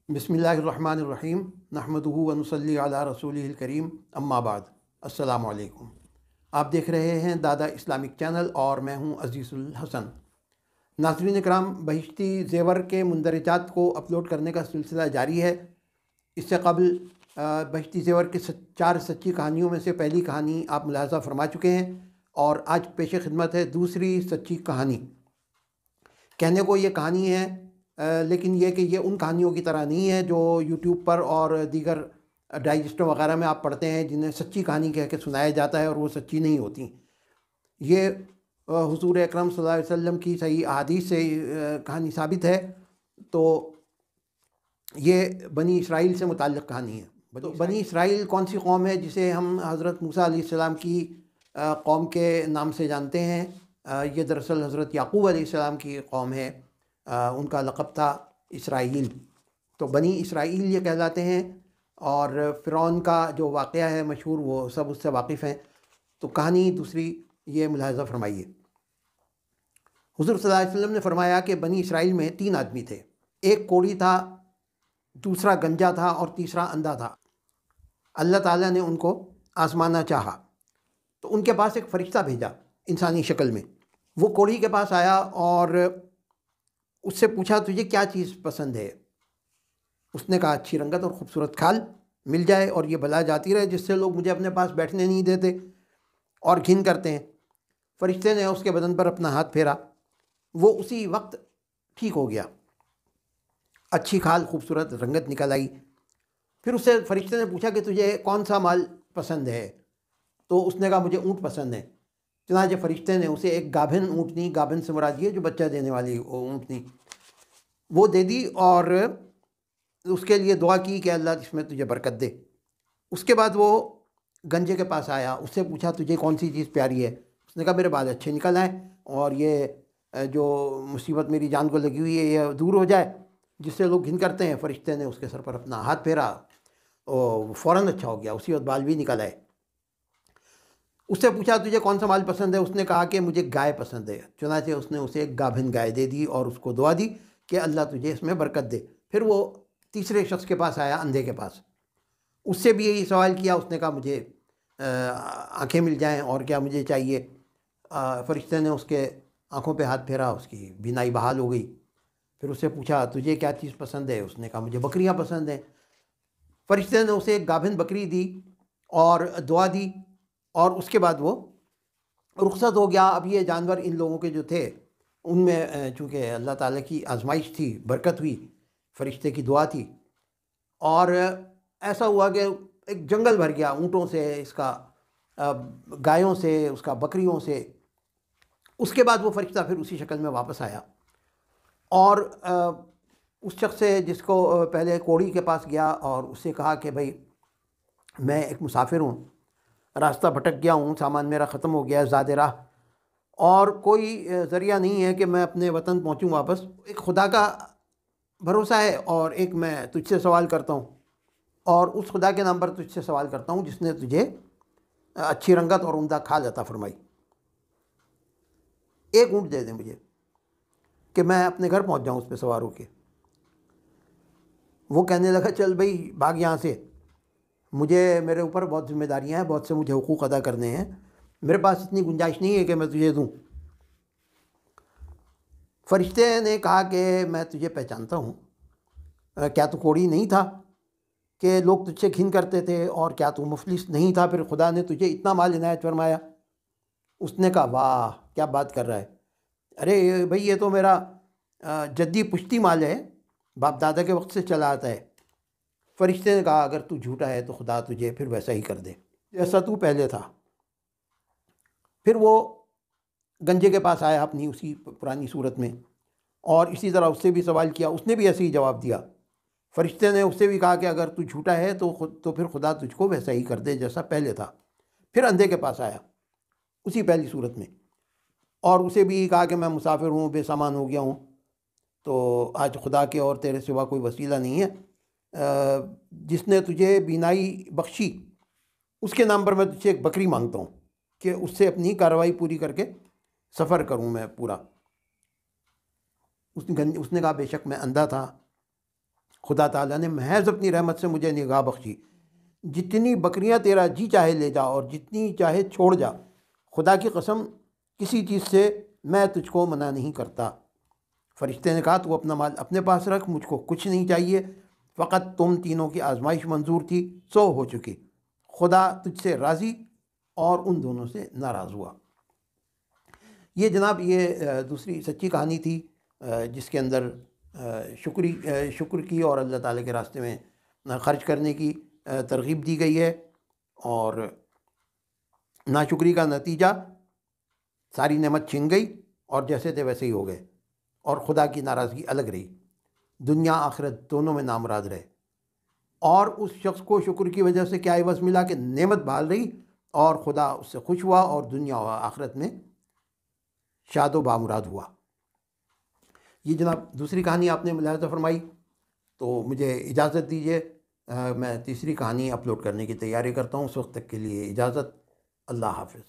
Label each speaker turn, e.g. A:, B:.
A: بسم اللہ الرحمن الرحیم نحمدہ و نصلی علی رسولہ الکریم اما بعد السلام علیکم۔ آپ دیکھ رہے ہیں دادا اسلامک چینل اور میں ہوں عزیز الحسن۔ ناظرین اکرام، بہشتی زیور کے مندرجات کو اپلوڈ کرنے کا سلسلہ جاری ہے۔ اس سے قبل بہشتی زیور کے 4 سچی کہانیوں میں سے پہلی کہانی آپ ملاحظہ فرما چکے ہیں، اور آج پیش خدمت ہے دوسری سچی کہانی۔ کہنے کو یہ کہانی ہے، لیکن یہ کہ یہ ان کہانیوں کی طرح نہیں ہے جو یوٹیوب پر اور دیگر ڈائجسٹوں وغیرہ میں آپ پڑھتے ہیں، جنہیں سچی کہانی کہہ کے سنایا جاتا ہے اور وہ سچی نہیں ہوتی۔ یہ حضور اکرم صلی اللہ علیہ وسلم کی صحیح احادیث سے کہانی ثابت ہے۔ تو یہ بنی اسرائیل سے متعلق کہانی ہے۔ بنی اسرائیل کون سی قوم ہے جسے ہم حضرت موسیٰ علیہ السلام کی قوم کے نام سے جانتے ہیں؟ یہ دراصل حضرت یعقوب علیہ السلام کی قوم ہے۔ ان کا لقب تھا اسرائیل، تو بنی اسرائیل یہ کہلاتے ہیں۔ اور فرعون کا جو واقعہ ہے مشہور، وہ سب اس سے واقف ہیں۔ تو کہانی دوسری یہ ملاحظہ فرمائیے۔ حضور صلی اللہ علیہ وسلم نے فرمایا کہ بنی اسرائیل میں 3 آدمی تھے، ایک کوڑی تھا، دوسرا گنجا تھا اور تیسرا اندھا تھا۔ اللہ تعالیٰ نے ان کو آزمانا چاہا تو ان کے پاس ایک فرشتہ بھیجا انسانی شکل میں۔ وہ کوڑی کے پاس آیا اور اس سے پوچھا تجھے کیا چیز پسند ہے؟ اس نے کہا اچھی رنگت اور خوبصورت کھال مل جائے اور یہ بلا جاتی رہے جس سے لوگ مجھے اپنے پاس بیٹھنے نہیں دیتے اور گھن کرتے ہیں۔ فرشتے نے اس کے بدن پر اپنا ہاتھ پھیرا، وہ اسی وقت ٹھیک ہو گیا، اچھی کھال خوبصورت رنگت نکل آئی۔ پھر اس سے فرشتے نے پوچھا کہ تجھے کون سا مال پسند ہے؟ تو اس نے کہا مجھے اونٹ پسند ہے۔ چنانچہ فرشتے نے اسے ایک گابھن اونٹنی، گابھن سے مراد یہ جو بچہ دینے والی اونٹنی، وہ دے دی اور اس کے لیے دعا کی کہ اللہ اس میں تجھے برکت دے۔ اس کے بعد وہ گنجے کے پاس آیا، اس سے پوچھا تجھے کون سی چیز پیاری ہے؟ اس نے کہا میرے بال اچھے نکل آئیں اور یہ جو مصیبت میری جان کو لگی ہوئی ہے یہ دور ہو جائے جس سے لوگ گھن کرتے ہیں۔ فرشتے نے اس کے سر پر اپنا ہاتھ پھیرا اور فوراً اچھا ہو گیا، اسی وقت بال بھی نکل آئے۔ اس سے پوچھا تجھے کون سا مال پسند ہے؟ اس نے کہا کہ مجھے گائے پسند ہے۔ چنانچہ اس نے اسے ایک گابھن گائے دے دی اور اس کو دعا دی کہ اللہ تجھے اس میں برکت دے۔ پھر وہ تیسرے شخص کے پاس آیا، اندھے کے پاس، اس سے بھی یہی سوال کیا۔ اس نے کہا مجھے آنکھیں مل جائیں اور کیا مجھے چاہیے۔ فرشتے نے اس کے آنکھوں پہ ہاتھ پھیرا، اس کی بینائی بحال ہو گئی۔ پھر اس سے پوچھا تجھے کیا چیز پسند ہے؟ اس نے کہا مجھے بکریاں پسند ہیں۔ فرشتے نے اسے ایک گابھن بکری دی اور دعا دی، اور اس کے بعد وہ رخصت ہو گیا۔ اب یہ جانور ان لوگوں کے جو تھے ان میں چونکہ اللہ تعالیٰ کی آزمائش تھی، برکت ہوئی، فرشتے کی دعا تھی، اور ایسا ہوا کہ ایک جنگل بھر گیا اونٹوں سے، اس کا گایوں سے، اس کا بکریوں سے۔ اس کے بعد وہ فرشتہ پھر اسی شکل میں واپس آیا اور اس شخص سے جس کو پہلے کوڑی کے پاس گیا اور اس سے کہا کہ بھائی میں ایک مسافر ہوں، راستہ بھٹک گیا ہوں، سامان میرا ختم ہو گیا ہے زاد راہ، اور کوئی ذریعہ نہیں ہے کہ میں اپنے وطن پہنچوں واپس۔ ایک خدا کا بھروسہ ہے اور ایک میں تجھ سے سوال کرتا ہوں، اور اس خدا کے نام پر تجھ سے سوال کرتا ہوں جس نے تجھے اچھی رنگت اور عمدہ کھال عطا فرمائی۔ ایک اونٹ دے دیں مجھے کہ میں اپنے گھر پہنچ جاؤں اس پہ سوار ہو کے۔ وہ کہنے لگا چل بھائی بھاگ یہاں سے، میرے اوپر بہت ذمہ داریاں ہیں، بہت سے مجھے حقوق ادا کرنے ہیں، میرے پاس اتنی گنجائش نہیں ہے کہ میں تجھے دوں۔ فرشتے نے کہا کہ میں تجھے پہچانتا ہوں، کیا تو کوڑی نہیں تھا کہ لوگ تجھ سے گھن کرتے تھے، اور کیا تو مفلس نہیں تھا پھر خدا نے تجھے اتنا مال عنایت فرمایا؟ اس نے کہا واہ کیا بات کر رہا ہے، ارے بھائی یہ تو میرا جدی پشتی مال ہے، باپ دادا کے وقت سے چلا آتا ہے۔ فرشتے نے کہا اگر تو جھوٹا ہے تو خدا تجھے پھر ویسا ہی کر دے جیسا تو پہلے تھا۔ پھر وہ گنجے کے پاس آیا اپنی اسی پرانی صورت میں، اور اسی طرح اس سے بھی سوال کیا، اس نے بھی ایسے ہی جواب دیا۔ فرشتے نے اس سے بھی کہا کہ اگر تو جھوٹا ہے تو پھر خدا تجھ کو ویسا ہی کر دے جیسا پہلے تھا۔ پھر اندھے کے پاس آیا اسی پہلی صورت میں، اور اسے بھی کہا کہ میں مسافر ہوں، بے سامان ہو گیا ہوں، تو آج خدا کے اور تیرے سوا کوئی وسیلہ نہیں ہے، جس نے تجھے بینائی بخشی اس کے نام پر میں تجھ سے ایک بکری مانگتا ہوں کہ اس سے اپنی کارروائی پوری کر کے سفر کروں میں پورا۔ اس نے کہا بے شک میں اندھا تھا خدا تعالیٰ نے محض اپنی رحمت سے مجھے نگاہ بخشی، جتنی بکریاں تیرا جی چاہے لے جا اور جتنی چاہے چھوڑ جا، خدا کی قسم کسی چیز سے میں تجھ کو منع نہیں کرتا۔ فرشتے نے کہا تو اپنا مال اپنے پاس رکھ، مجھ کو کچھ نہیں چاہیے، فقط تم تینوں کی آزمائش منظور تھی سو ہو چکی، خدا تجھ سے راضی اور ان دونوں سے ناراض ہوا۔ یہ جناب یہ دوسری سچی کہانی تھی جس کے اندر شکر کی اور اللہ تعالیٰ کے راستے میں خرچ کرنے کی ترغیب دی گئی ہے، اور ناشکری کا نتیجہ ساری نعمت چھن گئی اور جیسے تھے ویسے ہی ہو گئے، اور خدا کی ناراضگی الگ رہی، دنیا آخرت دونوں میں نامراد رہے۔ اور اس شخص کو شکر کی وجہ سے کیا عوض ملا کہ نعمت بحال رہی اور خدا اس سے خوش ہوا اور دنیا و آخرت میں شاد و بامراد ہوا۔ یہ جناب دوسری کہانی آپ نے ملاحظہ فرمائی، تو مجھے اجازت دیجیے میں تیسری کہانی اپلوڈ کرنے کی تیاری کرتا ہوں۔ اس وقت تک کے لیے اجازت، اللہ حافظ۔